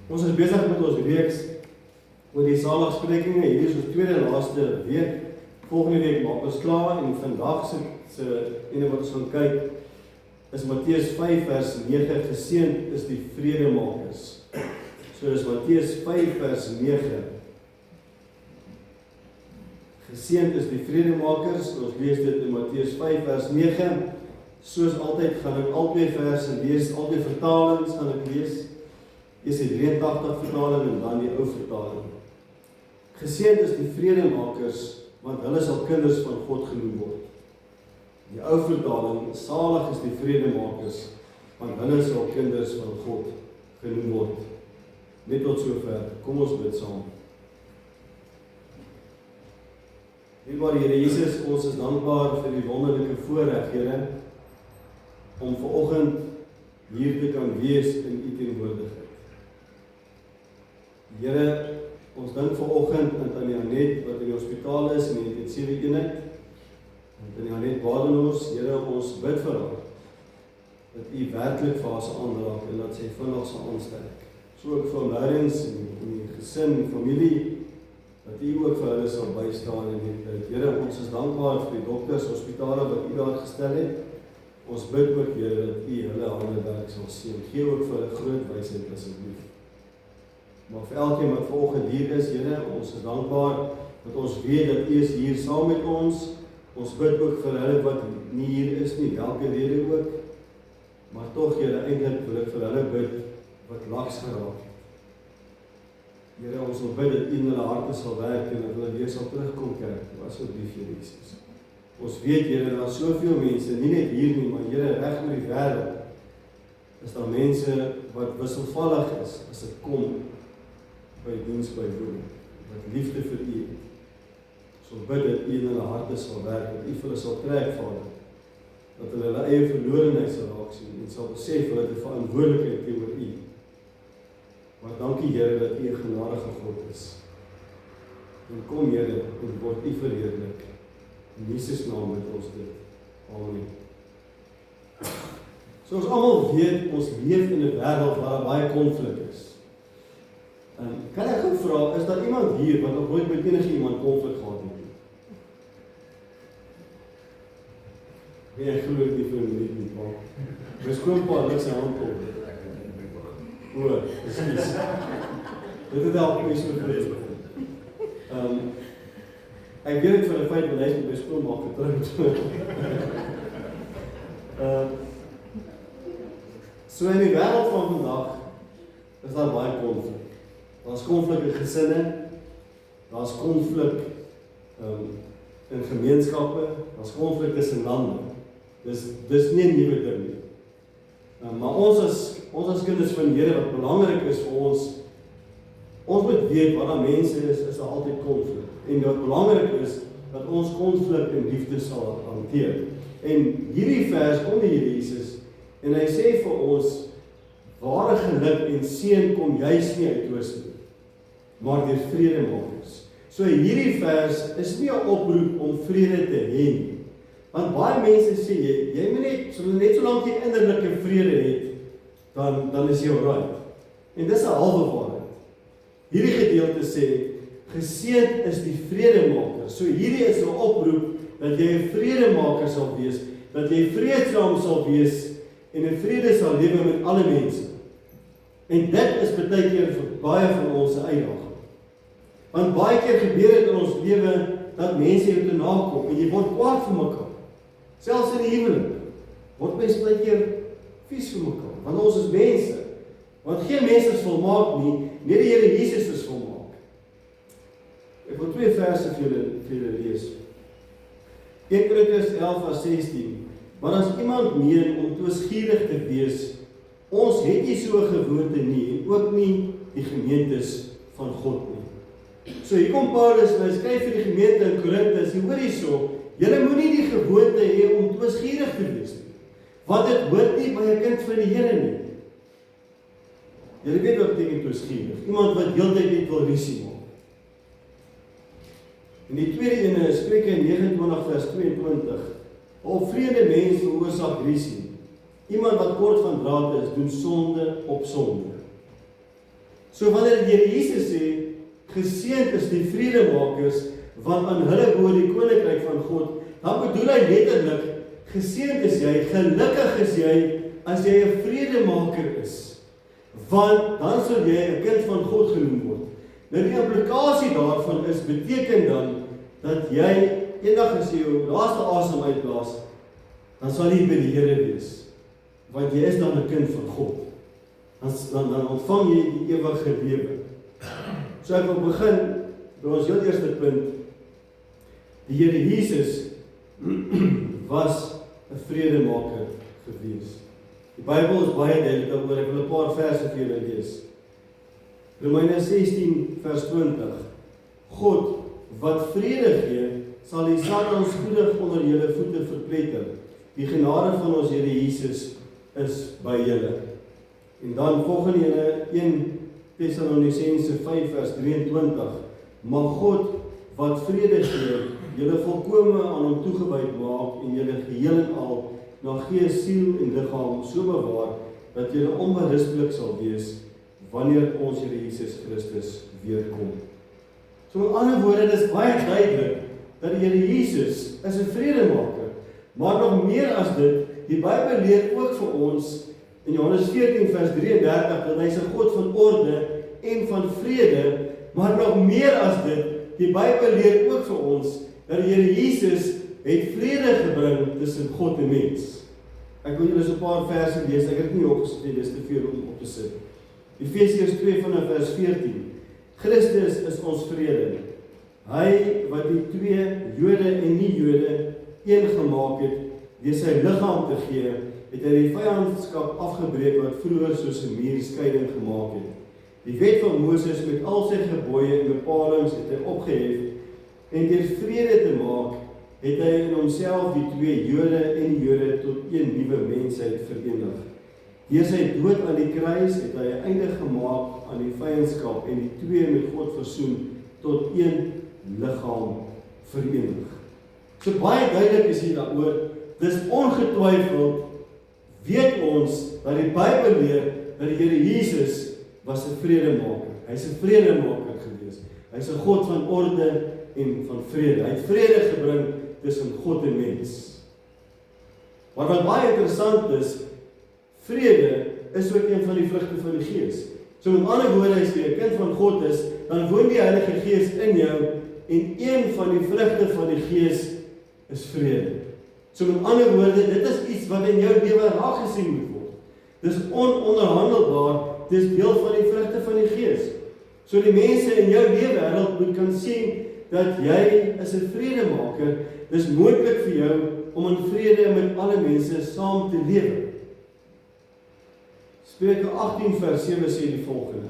Ons is besig met ons reeks oor die saligsprekinge. Hierdie is ons tweede en laaste week. Volgende week maak ons klaar en vandag se ene wat ons gaan kyk is Matteus 5 vers 9. Geseënd is die vredemakers. So is Matteus 5 vers 9. Geseënd is die vredemakers. Ons lees dit in Matteus 5 vers 9. Soos altyd gaan ek albei verse lees, albei vertalings gaan ek lees. Eers die 83 vertaling en dan die ou vertaling. Geseënd is die vredemakers, want hulle sal kinders van God genoem word. Die ou vertaling, salig is die vredemakers, want hulle sal kinders van God genoem word. Net tot sover, kom ons bid saam. Liewe Here Jesus, ons is dankbaar vir die wonderlike voorreg, Here, om vanoggend hier te kan wees in U teenwoordigheid. Here, ons dink vanoggend aan Tannie Anet wat in die hospitaal is in die intensiewe eenheid. En Tannie Anet Badenhorst, Here, ons bid vir haar dat U werklik vir haar sal aanraak en dat sy vinnig sal aansterk. So ook vir Lourens en die gesin en familie, dat U ook vir hulle sal bystaan in hierdie tyd. Here, ons is dankbaar vir die dokters, hospitale wat U daar gestel het. Ons bid ook, Here, dat U hulle hande werk sal seën. Gee ook vir hulle groot wysheid asseblief. Maar vir elkeen wat vanoggend hier is, Here, ons is dankbaar dat ons weet dat U is hier saam met ons. Ons bid ook vir hulle wat nie hier is nie, welke rede ook. Maar tog, Here, eintlik wil ek vir hulle bid wat lags geraak het. Here, ons wil bid dat U in hulle harte sal werk en dat hulle weer sal terugkom kerk. Asseblief, Here Jesus. Ons weet, Here, daar is soveel mense, nie net hier nie, maar Here, reg oor die wêreld, is daar mense wat wisselvallig is as dit kom by diens bywoning, wat liefde vir U het. So bid dat U in hulle harte sal werk, dat U vir hulle sal trek, Vader, dat hulle hulle eie verlorenheid sal raak sien en sal besef hulle het 'n verantwoordelikheid teenoor U. Maar dankie, Here, dat U 'n genadige God is. En kom, Here, en word U verheerlik. In Jesus naam bid ons dit. Amen. So ons almal weet, ons leef in 'n wêreld waar daar baie konflik is. Kan ek gou vra, is daar iemand hier wat nog nooit met enige iemand konflik gehad het? Nee, ek glo dit nie vir 'n minuut nie, pa. My skoonpa lig sy hand op. O, presies. Dit het help my so veel. Ek weet dit vir 'n feit, want hy is met my skoonma getroud. So in die wêreld van vandag is daar baie konflik. Daar's konflik in gesinne, daar's konflik in gemeenskappe, daar's konflik tussen lande. Dis nie 'n nuwe ding nie. Maar ons as kinders van die Here, wat belangrik is vir ons moet weet waar daar mense is daar altyd konflik. En wat belangrik is, dat ons konflik in liefde sal hanteer. En hierdie vers kom die Here Jesus, en hy sê vir ons, ware geluk en seën kom juis nie uit twis nie, maar deur vredemakers. So hierdie vers is nie 'n oproep om vrede te hê nie. Want baie mense sê, jy moet net solank jy innerlike vrede het, dan is jy alright. En dis 'n halwe waarheid. Hierdie gedeelte sê, geseënd is die vredemaker. So hierdie is 'n oproep dat jy 'n vredemaker sal wees, dat jy vreedsaam sal wees en in vrede sal lewe met alle mense. En dit is baie keer vir baie van ons 'n uitdaging. Want baie keer gebeur dit in ons lewe dat mense jou te nakom en jy word kwaad vir mekaar. Selfs in die huwelik word mense baie keer vies vir mekaar, want ons is mense. Want geen mens is volmaak nie, net die Here Jesus is volmaak. Ek wil 2 verse vir julle lees. 1 Korintiërs 11 vers 16. Maar as iemand meen om twisgierig te wees, ons het nie so 'n gewoonte nie, en ook nie die gemeentes van God nie. So hier kom Paulus en hy skryf vir die gemeente in Korinthe, hy sê, hoor hierso, julle moenie die gewoonte hê om twisgierig te wees nie, want dit hoort nie by 'n kind van die Here nie. Julle weet wat beteken twisgierig, iemand wat heeltyd net wil rusie maak. En die tweede ene is Spreuke 29 vers 22. 'n Onvrede mens veroorsaak rusie. Iemand wat kort van draad is, doen sonde op sonde. So wanneer die Here Jesus sê, geseënd is die vredemakers, want aan hulle behoort die koninkryk van God, dan bedoel hy letterlik, geseënd is jy, gelukkig is jy, as jy 'n vredemaker is. Want dan sal jy 'n kind van God genoem word. Nou die implikasie daarvan is, beteken dan, dat jy, eendag as jy jou laaste asem uitblaas, dan sal jy by die Here wees. Want jy is dan 'n kind van God. Dan ontvang jy die ewige lewe. So ek wil begin, by ons heel eerste punt, die Here Jesus was 'n vredemaker gewees. Die Bybel is baie duidelik daaroor, ek wil 'n paar verse vir julle lees. Romeine 16 vers 20. God, wat vrede gee, sal die Satan spoedig onder julle voete verpletter. Die genade van ons Here Jesus is by julle. En dan volgende julle 1 Tessalonisense 5 vers 23. Mag God, wat vrede gee, julle volkome aan hom toegewyd maak en julle geheel en al na gees, siel en liggaam so bewaar, dat julle onberispelik sal wees, wanneer ons Here Jesus Christus weer kom. So met ander woorde, dit is baie duidelik, dat die Here Jesus is 'n vredemaker. Maar nog meer as dit, die Bybel leer ook vir ons, in Johannes 14 vers 33, dat hy is 'n God van orde en van vrede, maar nog meer as dit, die Bybel leer ook vir ons, dat die Here Jesus het vrede gebring tussen God en mens. Ek wil julle so 'n paar verse lees, ek het dit nie opgesit nie, dis te veel om op te sit. Efesiërs 2 vanaf vers 14. Christus is ons vrede. Hy wat die twee, Jode en nie Jode, een gemaak het, deur sy liggaam te gee, het hy die vyandskap afgebreek wat vroeër soos 'n muur skeiding gemaak het. Die wet van Moses met al sy gebooie en bepalings het hy opgehef, en deur vrede te maak, het hy in homself die twee, Jode en die Jode, tot een nuwe mensheid verenig. Deur sy dood aan die kruis het hy 'n einde gemaak aan die vyandskap en die twee met God versoen tot een liggaam verenig. So baie duidelik is hier daaroor, dis ongetwyfeld, weet ons, dat die Bybel leer, dat die Here Jesus was 'n vredemaker. Hy's 'n vredemaker gewees. Hy's 'n God van orde en van vrede. Hy het vrede gebring tussen God en mens. Maar wat baie interessant is, vrede is ook een van die vrugte van die Gees. So met ander woorde, as jy 'n kind van God is, dan woon die Heilige Gees in jou, en een van die vrugte van die Gees is vrede. So met ander woorde, dit is iets wat in jou lewe raak gesien moet word. Dis ononderhandelbaar, dis deel van die vrugte van die Gees. So die mense in jou leefwêreld moet kan sien dat jy is 'n vredemaker. Dis moontlik vir jou om in vrede met alle mense saam te lewe. Spreuke 18 vers 7 sê die volgende: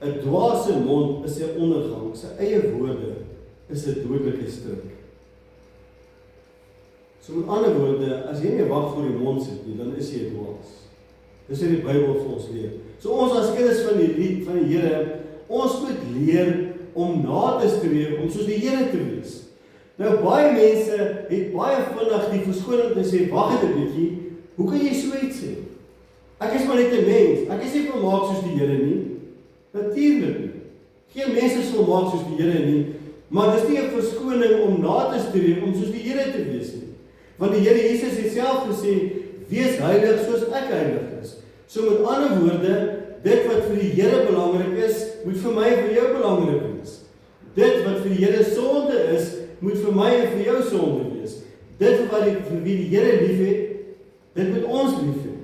'n dwaase mond is sy ondergang, sy eie woorde is 'n dodelike strik. So met ander woorde, as jy nie wag voor die mond sit nie, dan is jy 'n dwaas. Dis wat die Bybel vir ons leer. So ons as kinders van die Here, ons moet leer om na te streef, om soos die Here te wees. Nou baie mense het baie vinnig die verskoning te sê, wag net 'n bietjie, hoe kan jy so iets sê? Ek is maar net 'n mens, ek is nie volmaak soos die Here nie. Natuurlik nie. Geen mens is volmaak soos die Here nie, maar dis nie 'n verskoning om na te streef, om soos die Here te wees nie. Want die Here Jesus het self gesê, wees heilig soos ek heilig is. So met ander woorde, dit wat vir die Here belangrik is, moet vir my en vir jou belangrik wees. Dit wat vir die Here sonde is, moet vir my en vir jou sonde wees. Dit wat vir wie die Here liefhet, dit moet ons liefhet.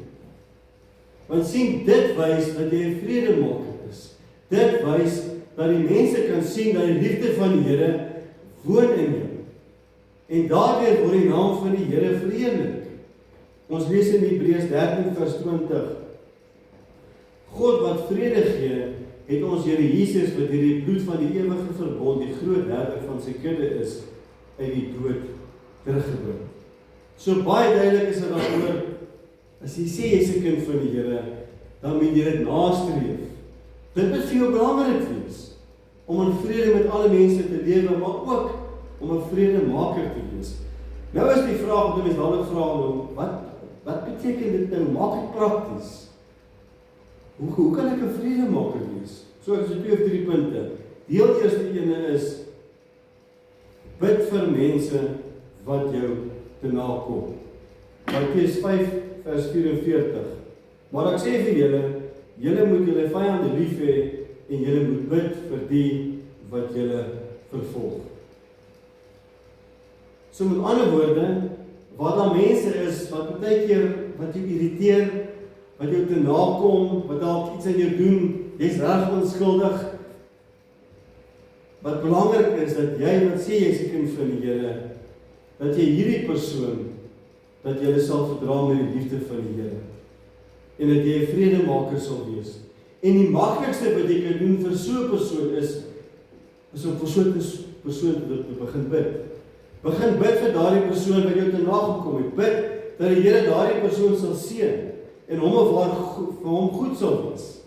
Want sien, dit wys dat jy 'n vredemaker is. Dit wys dat die mense kan sien dat die liefde van die Here woon in jou. En daardeur word die naam van die Here verheerlik. Ons lees in Hebreërs 13 vers 20. God wat vrede gee, het ons Here Jesus wat deur die bloed van die ewige verbond die groot herder van sy kudde is, uit die dood teruggebring. So baie duidelik is dit daaroor, as jy sê jy's 'n kind van die Here, dan moet jy dit nastreef. Dit moet vir jou belangrik wees, om in vrede met alle mense te lewe, maar ook om 'n vredemaker te wees. Nou is die vraag, wat mense dadelik vra, wat beteken dit nou? Maak dit prakties. Hoe kan ek 'n vredemaker wees? So ek sê 2 of 3 punte. Die heel eerste ene is, bid vir mense wat jou te nakom. Matteus 5 vers 44. Maar ek sê vir julle moet julle vyande lief hê en julle moet bid vir die wat julle vervolg. So met ander woorde, waar daar mense is wat baie keer wat jou irriteer, wat jou te nakom, wat dalk iets aan jou doen, jy's reg onskuldig. Wat belangrik is dat jy wat sê jy's 'n kind van die Here, dat jy hierdie persoon dat jy sal verdra met die liefde van die Here. En dat jy 'n vredemaker sal wees. En die maklikste wat jy kan doen vir so 'n persoon is om vir so 'n persoon te begin bid. Begin bid vir daardie persoon wat jou te nagekom het. Bid dat die Here daardie persoon sal seën en hom of haar vir hom goed sal wees.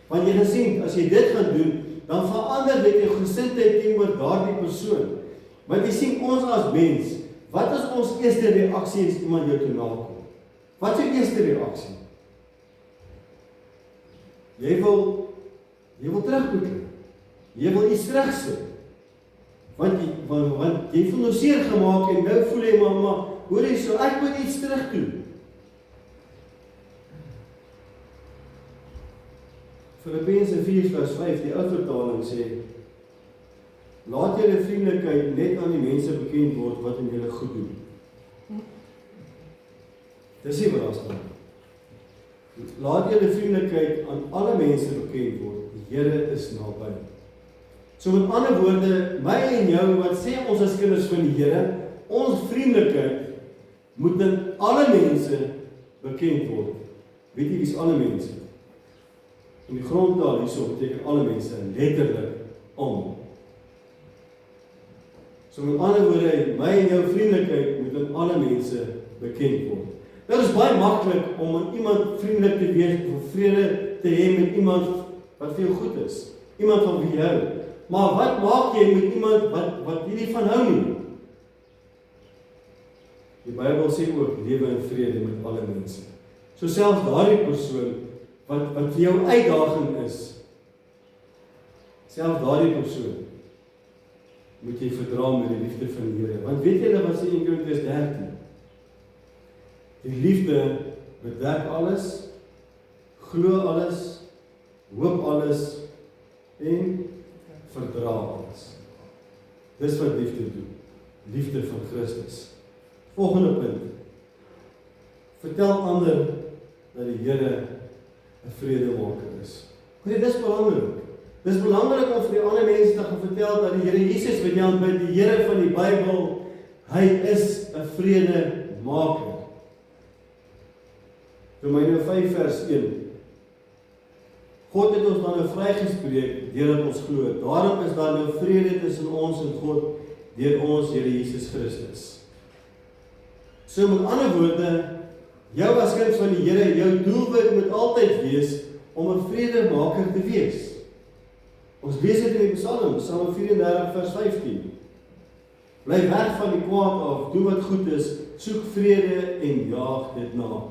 Want jy gaan sien, as jy dit gaan doen, dan verander dit jou gesindheid teenoor daardie persoon. Want jy sien, ons as mens, wat is ons eerste reaksie as iemand jou te nakom? Wat is jou eerste reaksie? Jy wil terugbeklei. Jy wil iets terugsit. Want jy voel nou seer gemaak en nou voel jy, maar hoor jy so, ek moet iets terug doen. Filippense 4 vers 5, die ou vertaling sê, laat julle vriendelikheid net aan die mense bekend word wat in julle goed doen. Dis nie wat daar staan. Laat julle vriendelikheid aan alle mense bekend word. Die Here is naby. So met ander woorde, my en jou wat sê ons as kinders van die Here, ons vriendelikheid moet aan alle mense bekend word. Weet jy wie is alle mense? In die grondtaal hierso beteken alle mense letterlik almal. So met ander woorde, my en jou vriendelikheid moet aan alle mense bekend word. Dit is baie maklik om aan iemand vriendelik te wees of vrede te hê met iemand wat vir jou goed is. Iemand van wie jy hou. Maar wat maak jy met iemand wat jy nie van hou nie? Die Bybel sê ook, lewe in vrede met alle mense. So selfs daardie persoon wat vir jou uitdaging is, selfs daardie persoon moet jy verdra met die liefde van die Here. Want weet julle wat sê 1 Korintiërs 13? Die liefde bedek alles, glo alles, hoop alles en verdra alles. Dis wat liefde doen. Liefde van Christus. Volgende punt. Vertel ander dat die Here 'n vredemaker is. Hoor, dis belangrik. Dis belangrik om vir die ander mense te gaan vertel dat die Here Jesus wat jy aanbid, die Here van die Bybel, hy is 'n vredemaker. Romeine 5 vers 1. God het ons dan nou vrygespreek deurdat ons glo. Daarom is daar nou vrede tussen ons en God deur ons Here Jesus Christus. So met ander woorde, jou as kind van die Here, jou doelwit moet altyd wees om 'n vredemaker te wees. Ons lees dit in die Psalm 34 vers 15. Bly weg van die kwaad af, doen wat goed is, soek vrede en jaag dit na.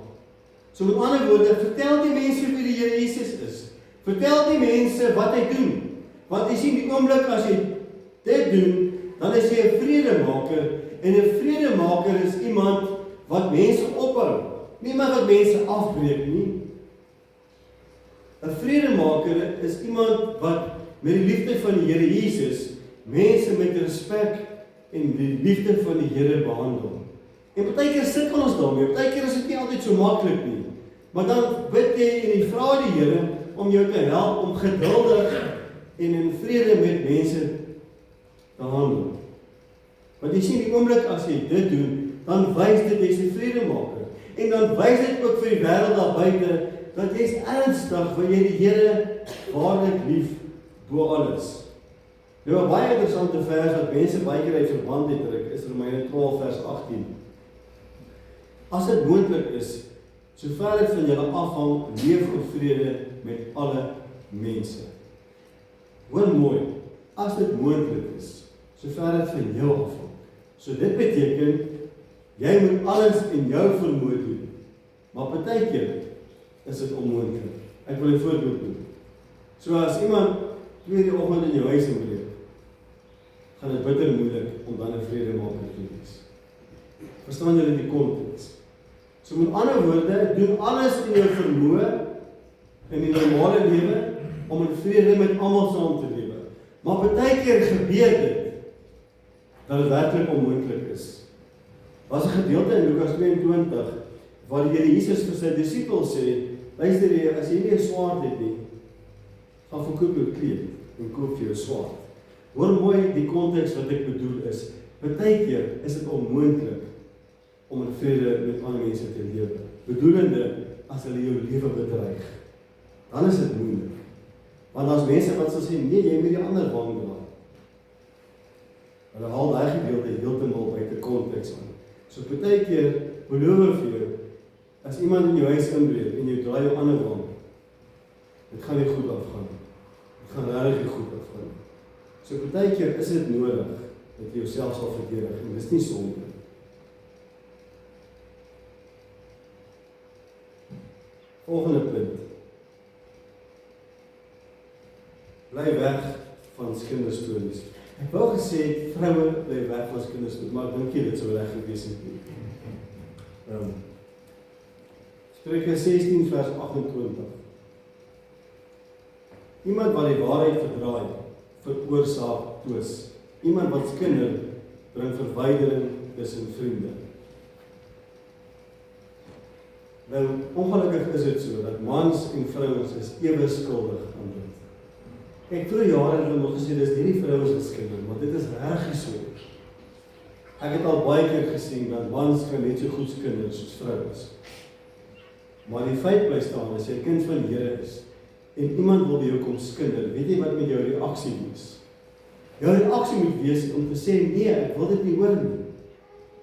So met ander woorde, vertel die mense wie die Here Jesus is. Vertel die mense wat hy doen. Want jy sien die oomblik as jy dit doen, dan is jy 'n vredemaker. En 'n vredemaker is iemand wat mense ophou. Nie iemand wat mense afbreek nie. 'n vredemaker is iemand wat met die liefde van die Here Jesus mense met respek en die liefde van die Here behandel. En baie keer sukkel ons daarmee. Baie keer is dit nie altyd so maklik nie. Maar dan bid jy en jy vra die Here om jou te help om geduldig en in vrede met mense te handel. Want jy sien die oomblik as jy dit doen, dan wys dit jy's 'n vredemaker. En dan wys dit ook vir die wêreld daar buite dat jy's ernstig want jy die Here waarlik lief bo alles. Nou 'n baie interessante vers wat mense baie keer uit verband trek is Romeine 12 vers 18. As dit moontlik is, sover dit van julle afhang, leef in vrede met alle mense. Hoor mooi, as dit moontlik is, sover dit van jou afhang. So dit beteken, jy moet alles in jou vermoë doen. Maar partykeer is dit onmoontlik. Ek wil 'n voorbeeld doen. So as iemand 2 die oggend in jou huis inbreek, gaan dit bitter moeilik om dan 'n vredemaker te wees. Verstaan julle die konteks? So met ander woorde, doen alles in jou vermoë in die normale lewe om in vrede met almal saam te lewe. Maar baie keer gebeur dit dat dit werklik onmoontlik is. Daar is 'n gedeelte in Lukas 22 waar die Here Jesus vir sy disippels sê, luister jy, as jy nie 'n swaard het nie, gaan verkoop jou kleed en koop vir jou swaard. Hoor mooi die konteks wat ek bedoel is, baie keer is dit onmoontlik om in vrede met ander mense te lewe. Bedoelende, as hulle jou lewe bedreig, dan is dit moeilik. Want daar's mense wat sal sê, nee, jy moet die ander wang dra. Hulle haal daai gedeelte heeltemal buite konteks aan. So baie keer beloof vir jou, as iemand in jou huis inbreek en jy draai jou ander wang, dit gaan nie goed afgaan. Dit gaan regtig nie goed afgaan. So baie keer is dit nodig dat jy jouself sal verdedig en dis nie sonde. Volgende punt. Bly weg van kinderstories. Ek wou gesê, vroue bly weg van kinderstories, maar ek dink nie dit sou reg gewees het nie. Spreuke 16 vers 28. Iemand wat die waarheid verdraai, veroorsaak twis. Iemand wat skinder, bring verwydering tussen vriende. Nou, ongelukkig is dit so, dat mans en vrouens is ewe skuldig aan dit. Ek het jare hulle nog gesê, dis nie die vrouens wat skinder, maar dit is reg so. Ek het al baie keer gesien, dat mans kan net so goed skinder soos vrouens. Maar die feit bly staan, as jy 'n kind van die Here is, en iemand wil by jou kom skinder, weet jy wat met jou reaksie wees? Jou reaksie moet wees om te sê, nee, ek wil dit nie hoor nie.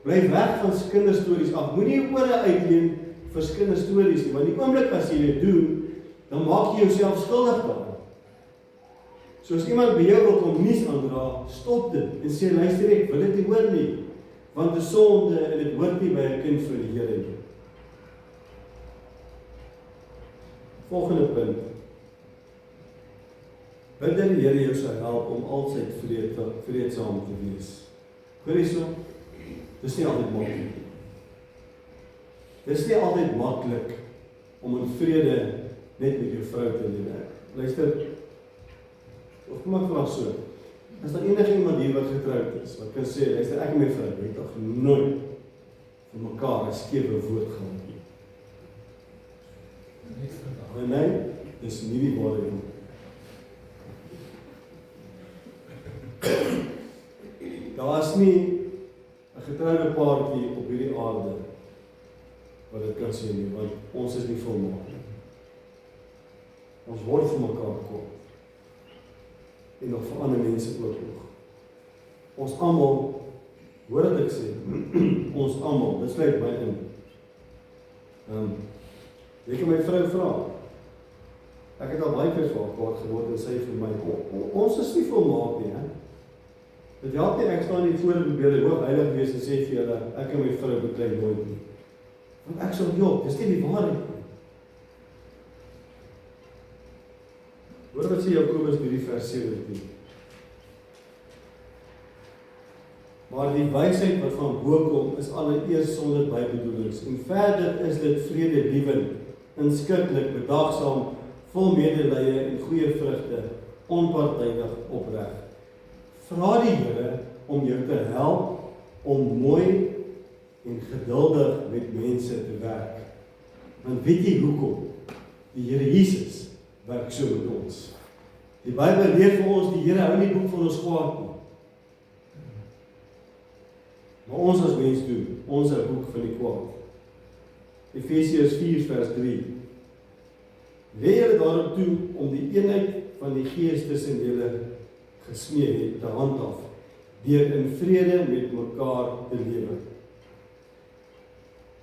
Bly weg van kinderstories af, moenie jou ore uitleen vir kinderstories nie, want die oomblik as jy dit doen, dan maak jy jouself skuldig daaraan. So as iemand by jou wil kom nuus aandra, stop dit en sê, luister ek wil dit nie hoor nie, want die sonde en dit hoort nie by 'n kind van die Here nie. Volgende punt. Bid dat die Here jou sal help om altyd vreedsaam te wees. Hoor jy so? Dis nie altyd maklik. Dis nie altyd maklik om in vrede net met jou vrou te lewe. Luister, of kom ek vraag so, as daar enige iemand hier wat getroud is, wat kan sê, luister, ek en my vrou, het toch nooit vir mekaar 'n skewe woord gehad nie. Nee, dis nie die waarheid nie. Daar is nie 'n getroude paartjie op hierdie aarde wat dit kan sê nie, want ons is nie volmaak nie. Ons word vir mekaar kwaad. En nog vir ander mense ook nog. Ons almal, hoor wat ek sê, ons almal, dit sluit my in. Jy kan my vrou vra. Ek het al baie keer vir haar kwaad geword en sy vir my, ons is nie volmaak nie, hè. Dit help nie, ek staan nie voor en probeer die hoog heilig wees en sê vir julle, ek en my vrou beklei nooit nie. Want ek sal jok, dis nie die waarheid nie. Hoor wat sê Jakobus 3 vers 17. Maar die wysheid wat van bo kom, is allereers sonder bybedoelings. En verder is dit vredelievend, inskikkelik, bedagsaam, vol medelee en goeie vrugte, onpartydig, opreg. Vra die Here om jou te help om mooi en geduldig met mense te werk. Want weet jy hoekom? Die Here Jesus werk so met ons. Die Bybel leer vir ons, die Here hou nie boek van ons kwaad nie. Maar ons as mens doen, ons hou boek van die kwaad. Efesiërs 4 vers 3. Lê julle daarop toe om die eenheid van die Gees tussen julle gesmee het te handhaaf, deur in vrede met mekaar te lewe.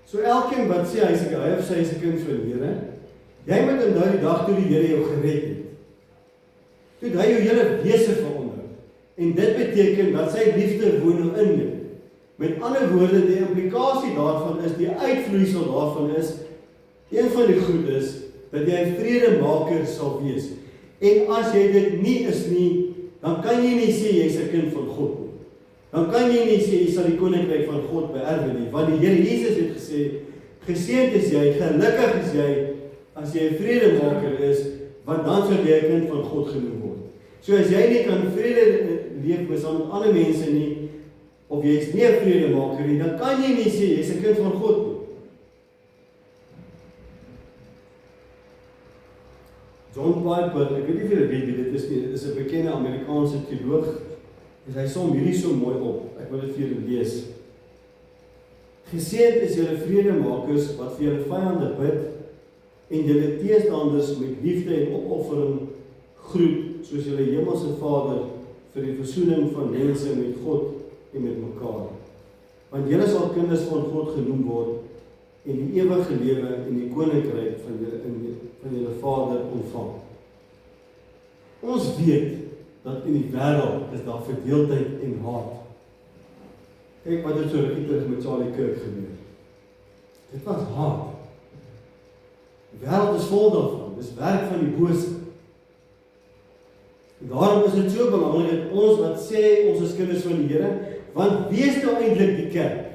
So elkeen wat sê hy of sy is 'n kind van die Here, jy moet onthou die dag toe die Here jou gered het. Toe hy jou hele wese verander. En dit beteken dat sy liefde woon in jou. Met ander woorde, die implikasie daarvan is, die uitvloeisel daarvan is, een van die goed is, dat jy 'n vredemaker sal wees. En as jy dit nie is nie, dan kan jy nie sê jy's 'n kind van God nie. Dan kan jy nie sê jy sal die koninkryk van God beerwe nie, want die Here Jesus het gesê, geseënd is jy, gelukkig is jy, as jy 'n vredemaker is, want dan sal jy 'n kind van God genoem word. So as jy nie kan vrede leef saam met ander mense nie, of jy is nie 'n vredemaker nie, dan kan jy nie sê jy is 'n kind van God nie. John Piper, ek weet nie of julle weet wie dit is nie, dit is 'n bekende Amerikaanse teoloog, en hy som hierdie so mooi op, ek wil dit vir julle lees. Geseënd is julle vredemakers wat vir julle vyande bid en julle teestanders met liefde en opoffering groet, soos julle hemelse Vader vir die versoening van mense met God en met mekaar. Want julle sal kinders van God genoem word en die ewige lewe en die koninkryk van julle Vader ontvang. Ons weet dat in die wêreld is daar verdeeldheid en haat. Kyk wat het so rukkie terug met Charlie Kirk gebeur. Dit was haat. Die wêreld is vol daarvan, dis werk van die bose. En daarom is dit so belangrik dat ons wat sê ons is kinders van die Here, want wie is nou eintlik die kerk?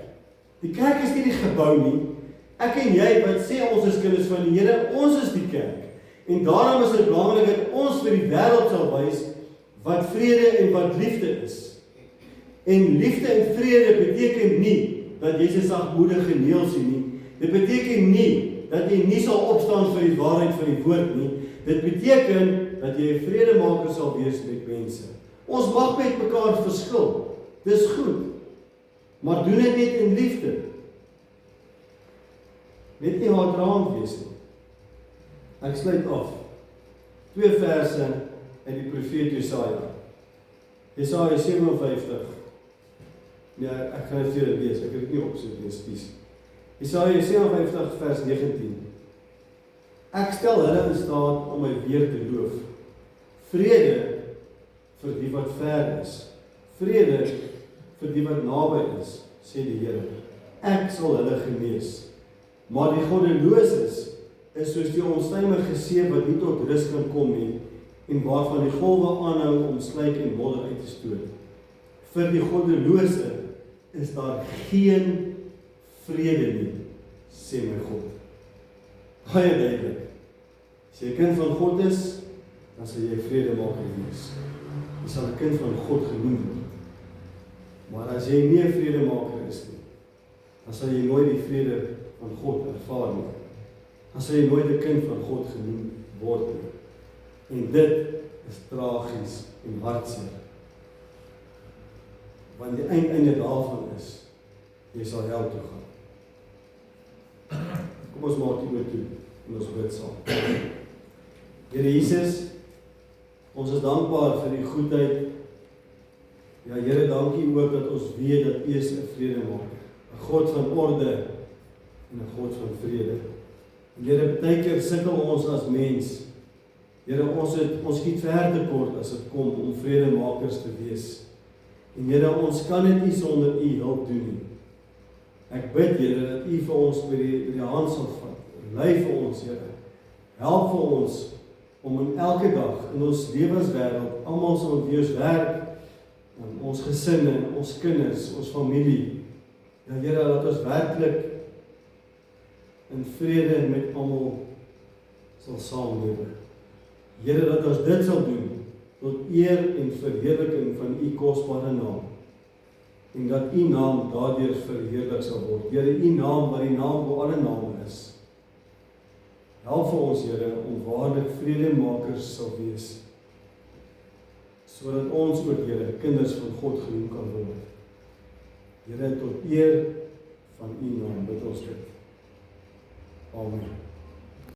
Die kerk is nie die gebou nie. Ek en jy wat sê ons is kinders van die Here, ons is die kerk. En daarom is dit belangrik dat ons vir die wêreld sal wys wat vrede en wat liefde is. En liefde en vrede beteken nie dat jy 'n sagmoedige neelsie nie. Dit beteken nie dat jy nie sal opstaan vir die waarheid van die woord nie. Dit beteken dat jy 'n vredemaker sal wees met mense. Ons mag met mekaar verskil. Dis goed. Maar doen dit net in liefde. Net nie haatdraand wees nie. Ek sluit af. 2 verse uit die profeet Jesaja. Jesaja 57. Ja, ek gaan dit vir julle lees. Ek het dit nie opgesit nie, spies. Jesaja 57 vers 19. Ek stel hulle in staat om my weer te loof. Vrede vir die wat ver is. Vrede vir die wat naby is, sê die Here. Ek sal hulle genees. Maar die goddeloses is soos die onstuimige see wat nie tot rus kan kom nie, en waarvan die golwe aanhou om slyk en modder uit te stoot. Vir die goddelose is daar geen vrede nie, sê my God. Baie duidelik. As jy 'n kind van God is, dan sal jy vredemaker wees. Jy sal 'n kind van God genoem word. Maar as jy nie 'n vredemaker is nie, dan sal jy nooit die vrede van God ervaar nie. Dan sal jy nooit 'n kind van God genoem word nie. En dit is tragies en hartseer. Want die einde daarvan is, jy sal hel toe gaan. Kom ons maak die oor toe en ons bid saam. Here Jesus, ons is dankbaar vir die goedheid. Ja Here, dankie ook dat ons weet dat U is 'n vredemaker, 'n God van orde en 'n God van vrede. En Here, baie keer sukkel ons as mens. Here, ons skiet ver te kort as dit kom om vredemakers te wees. En Here, ons kan dit nie sonder U hulp doen nie. Ek bid Here dat U vir ons by die hand sal vat. Lei vir ons Here. Help vir ons om in elke dag in ons lewenswêreld almal sal op ons werk, ons gesinne, ons kinders, ons familie. Ja Here, laat ons werklik in vrede met almal sal saamlewe. Here, dat ons dit sal doen tot eer en verheerliking van U kosbare naam. En dat U naam daardeur verheerlik sal word. Here, U naam wat die naam bo alle name is. Help vir ons Here om waarlik vredemakers sal wees, sodat ons ook Here kinders van God genoem kan word. Here, tot eer van U naam bid ons dit. Amen.